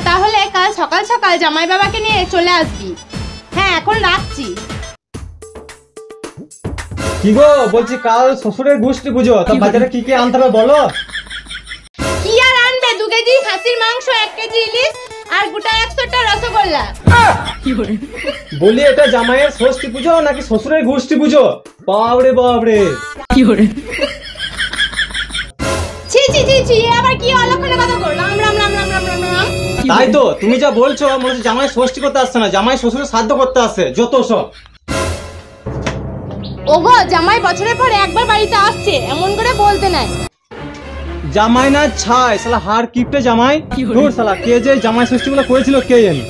তাহলে কাল সকাল সকাল জামাই বাবাকে নিয়ে চলে আসবি। হ্যাঁ এখন রাখছি। কি গো বলছি কাল শ্বশুরের গোষ্ঠী পুজো, তা বাজারে কি কি আনতে হবে বলো। কি আর আনবে, 2 কেজি খাসির মাংস, 1 কেজি ইলিশ আর গোটা 100টা রসগোল্লা। বলি এটা জামাইয়ের ষষ্ঠী পুজো নাকি শ্বশুরের গোষ্ঠী পুজো? বাবরে বাবরে, ছি ছি ছি ছি, আবার কি অলক্ষণে কথা বল। রাম রাম রাম রাম রাম রাম রাম। তাই তো তুমি যা বলছো মনে হচ্ছে জামাই ষষ্ঠী করতে আসছে না, জামাই শ্বশুরের শ্রাদ্ধ করতে আসছে, যত সব। ওগো জামাই বছরের পর একবার বাড়িতে আসছে, এমন করে বলতে নাই। জামাই না ছাই, শালা হাড় কিপটে জামাই। দূর শালা, কে যে জামাই ষষ্ঠী গুলো করেছিল কে জানে।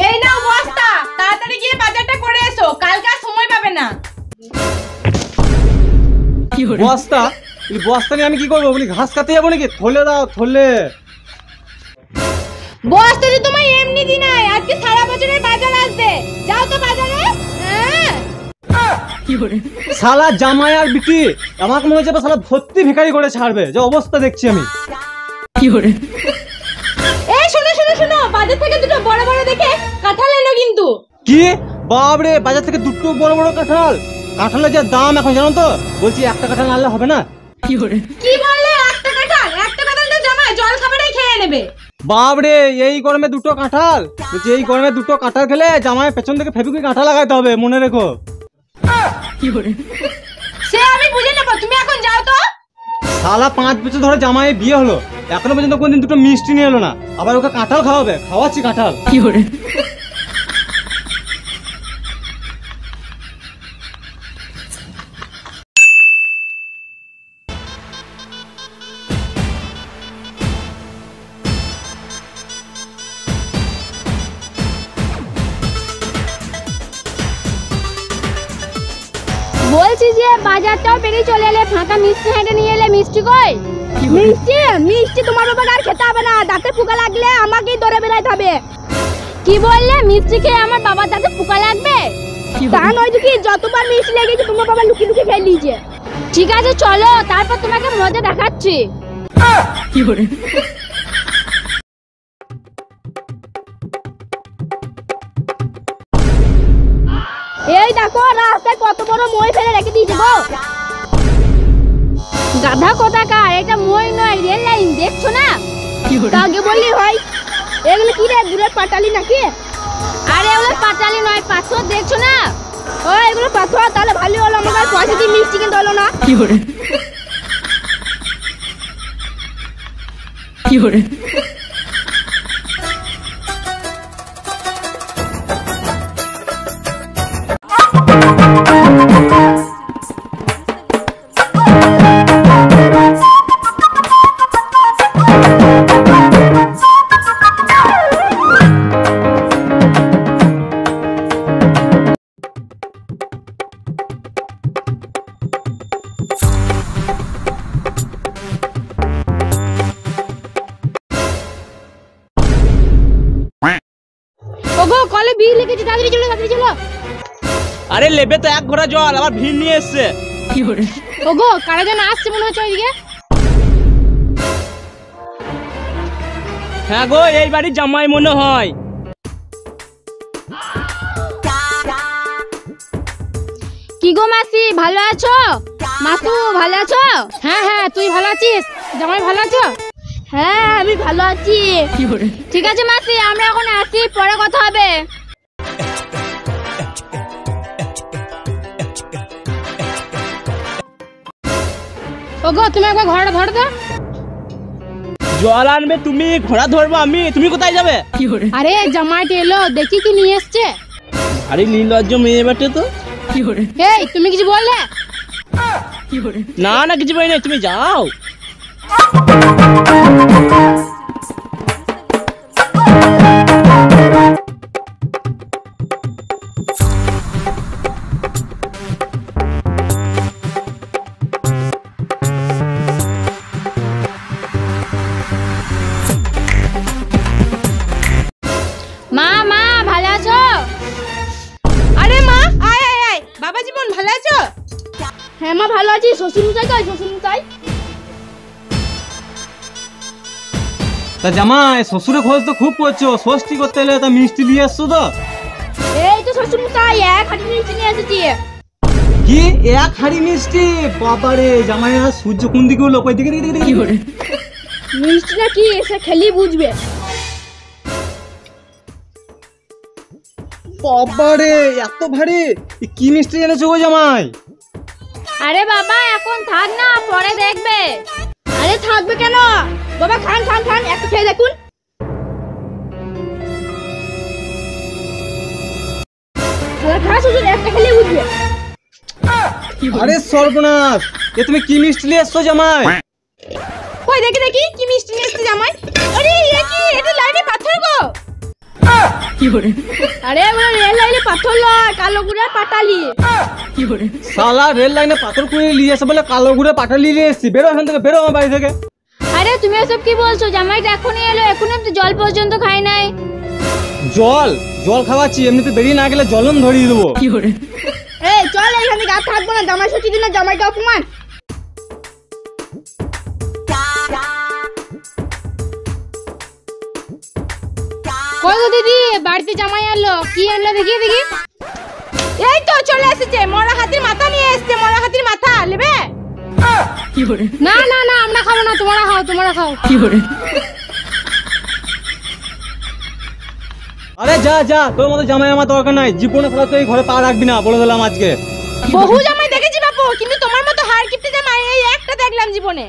এই নাও বস্তা, তাড়াতাড়ি গিয়ে বাজারটা করে এসো, কালকে আর সময় পাবে না। বস্তা? এই বস্তা নিয়ে আমি কি করবো? বলি ঘাস কাটতে যাবো নাকি? থলে দাও থলে। বস্তা তো তোমায় এমনি দি নাই, আজকে সারা বছরের বাজার আসবে, যাও তো বাজারে। হ্যাঁ শালা জামাই আর বিটি আমাকে মনে হচ্ছে শালা ভর্তি ভিখারি করে ছাড়বে, যে অবস্থা দেখছি আমি। এই শোনো শোনো শোনো, বাজার থেকে দুটো বড় বড় দেখে কাঁঠাল এনো কিন্তু। কি বাবরে, বাজার থেকে দুটো বড় বড় কাঁঠাল? কাঁঠালের যা দাম এখন জানো তো। বলছি একটা কাঁঠাল আনলে হবে না? কি বললে? একটা কাঁঠাল? একটা কাঁঠাল তো জামাই জল খাবারেই খেয়ে নেবে। বাবরে, এই গরমে দুটো কাঁঠাল? বলছি এই গরমে দুটো কাঁঠাল খেলে জামাই পেছন থেকে ফেবিকুইক কাঁঠাল লাগাইতে হবে, মনে রেখো। সে আমি বুঝে নেবো, তুমি এখন যাও তো। শালা 5 বছর ধরে জামাই বিয়ে হলো, এখনো পর্যন্ত কোনদিন দুটো মিষ্টি নিয়ে এলো না, আবার ওকে কাঁঠাল খাওয়াবে? খাওয়াচ্ছি কাঁঠাল। বলছি যে বাজারটাও পেরিয়ে চলে এলে, ফাঁকা মিষ্টি হেঁটে নিয়ে এলে। মিষ্টি কই? মিষ্টি? মিষ্টি তোমার বাবা আর খেতে হবে না, দাঁতে পোকা লাগলে আমাকেই ধরে বেড়াইতে হবে। কি বললে? মিষ্টি খেয়ে আমার বাবার দাঁতে পোকা লাগবে? তা নয় কি, যতবার মিষ্টি লেগেছে তোমার বাবা লুকিয়ে লুকিয়ে খেয়ে নিয়েছে। ঠিক আছে চলো, তারপর তোমাকে মজা দেখাচ্ছি। এই দেখো রাস্তায় কত বড় মই ফেলে রেখে দিয়েছে গো। গাধা কোথাকার, এটা মই নয় রেল লাইন, দেখছো না? আগে বললি হয়। এগুলো কি রে, দূরের পাটালি নাকি? আরে এগুলো পাটালি নয়, পাথর, দেখছো না? ও এগুলো পাথর, তাহলে ভালো হলো, আমাকে পয়সা দিয়ে মিষ্টি কিনতে হলো না। ওগো কলে বিল লিখেছে, তাড়াতাড়ি চলো তাড়াতাড়ি চলো। আরে লেবে তো 1 ঘোড়া জল, আবার ভিড় নিয়ে এসছে। ওগো কারা যেন আসছে মনে হচ্ছে ওইদিকে। হ্যাঁ গো, এই বাড়ির জামাই মনে হয়। কি গো মাসি, ভালো আছো? মাসু ভালো আছো? হ্যাঁ হ্যাঁ, তুই ভালো আছিস? জামাই ভালো আছো? হ্যাঁ আমি ভালো আছি। ঠিক আছে মাসি, আমরা এখন আসি, পরে কথা হবে। ওগো তুমি একবার ঘোড়াটা ধরো তো। জল আনবে তুমি, ঘোড়া ধরবো আমি, তুমি কোথায় যাবে? আরে জামাইটা এলো, দেখি কি নিয়ে এসছে। আরে নির্লজ্জ মেয়ে বেটে তো। এই তুমি কিছু বললে? না না কিছু বলি না, তুমি যাও। মা মা ভালো আছো? আরে মা আয় আয় আয়, বাবা জীবন ভালো আছো? হ্যাঁ মা ভালো আছি। শ্বশুর মশাই কই? শ্বশুর মশাই তা জামাই শ্বশুরের খোঁজ তো খুব করছো, ষষ্ঠী করতে এলে তা মিষ্টি নিয়ে আসছো তো? এই তো শ্বশুর মশাই এক হাঁটি মিষ্টি নিয়ে এসেছি। কি এক হাড়ি মিষ্টি? বাবারে জামাই আর সূর্য কোন দিকে হলো? কই দিকে দিকে দিকে কি করে? মিষ্টিটা কি এসে খেলি বুঝবে। বাবারে এত ভারী! কি মিষ্টি এনেছো গো জামাই? আরে বাবা এখন থাক না, পরে দেখবে। আরে থাকবে কেন বাবা, খান খান খান, একটু খেয়ে দেখুন। খা শ্বশুর, একটা খেলে বুঝবে। আরে সর্বনাশ, এ তুমি কি মিষ্টি নিয়ে এসছো জামাই? কই দেখি দেখি কি মিষ্টি নিয়ে এসেছে জামাই। আরে এ কি, এটা লাইনে পাথর গো। কি করে? আরে ওরা রেল লাইনে পাথর লয়, কালো গুড়ার পাটালি। কি করে? শালা রেল লাইনে পাথর কুড়িয়ে নিয়ে এসে বলে কালো গুড়ে পাটালি নিয়ে এসছি। বেরো এখান থেকে, বেরো আমার বাড়ি থেকে। আরে তুমি এসব কি বলছো? জামাইটা এখনই এলো, এখনই তো জল পর্যন্ত খাই নাই। জল জল খাওয়াচ্ছি, এমনিতে বেরিয়ে না গেলে জলম ধরিয়ে দেবো। কি করে? এই চল এখান থেকে, আর থাকবো না। জামাই সত্যি দিন, জামাইটা অপমান। কই গো দিদি, বাড়িতে জামাই আনলো, কি আনলো দেখি দেখি। এই তো চলে এসেছে, মরা হাতির মাথা নিয়ে এসেছে। মরা হাতির মাথা নেবে? কি করে? না না না, আমরা খাবো না, তোমরা খাও, তোমরা খাও। কি করে? আরে যা যা, তোর মতো জামাই আমার দরকার নাই। জীবনে ফেলা তো এই ঘরে পা রাখবি না, বলে দিলাম আজকে। বহু জামাই দেখেছি বাপু, কিন্তু তোমার মতো হাড় কিপটে জামাই এই একটা দেখলাম জীবনে।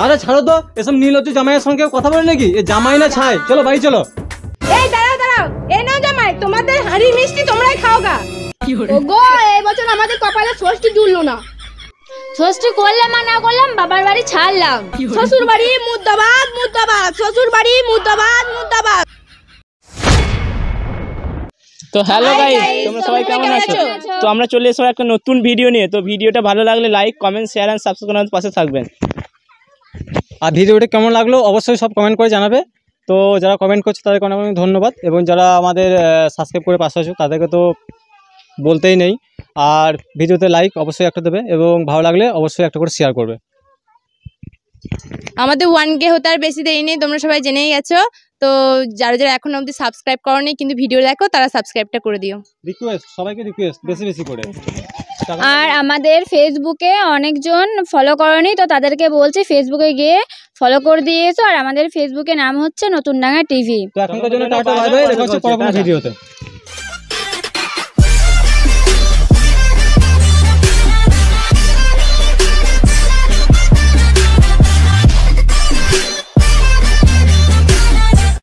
আরে ছাড়ো তো, এসব নীলজ্জ জামাইয়ের সঙ্গে কথা বলে নাকি? এ জামাই না ছাই, চলো বাড়ি চলো। এই দাঁড়াও দাঁড়াও, এই নাও জামাই, তোমাদের হাড়ি মিষ্টি তোমরাই খাওগা। ওগো এই বছর আমাদের কপালে ষষ্ঠী জুড়লো না। ষষ্ঠী করলাম আর না করলাম, বাবার বাড়ি ছাড়লাম। শ্বশুর বাড়ি মুর্দাবাদ মুর্দাবাদ, শ্বশুর বাড়ি মুর্দাবাদ মুর্দাবাদ। তো হ্যালো গাইস, তোমরা সবাই কেমন আছো? তো আমরা চলে এসেছি একটা নতুন ভিডিও নিয়ে। তো ভিডিওটা ভালো লাগলে like, comment, share and subscribe করে পাশে থাকবেন। আর ভিডিওটা কেমন লাগলো অবশ্যই সব কমেন্ট করে জানাবে। তো যারা কমেন্ট করছে তাদেরকে অনেক অনেক ধন্যবাদ, এবং যারা আমাদের সাবস্ক্রাইব করে পাশে আছো তাদেরকে তো বলতেই নেই। আর ভিডিওতে লাইক অবশ্যই একটা দেবে, এবং ভালো লাগলে অবশ্যই একটা করে শেয়ার করবে। আমাদের 1K হতে আর বেশি দেরি নেই, তোমরা সবাই জেনেই গেছো। তো যারা যারা এখনো অবধি সাবস্ক্রাইব করোনি কিন্তু ভিডিও দেখো, তারা সাবস্ক্রাইবটা করে দিও। রিকোয়েস্ট, সবাইকে রিকোয়েস্ট বেশি বেশি করে। আর আমাদের ফেসবুকে অনেকজন ফলো করনি, তো তাদেরকে বলছি ফেসবুকে গিয়ে ফলো করে দিয়ে এসো। আর আমাদের ফেসবুকে নাম হচ্ছে নতুন ডাঙ্গা টিভি। তো এখনকার জন্য টাটা, বাই বাই, দেখা হচ্ছে পরবর্তী ভিডিওতে।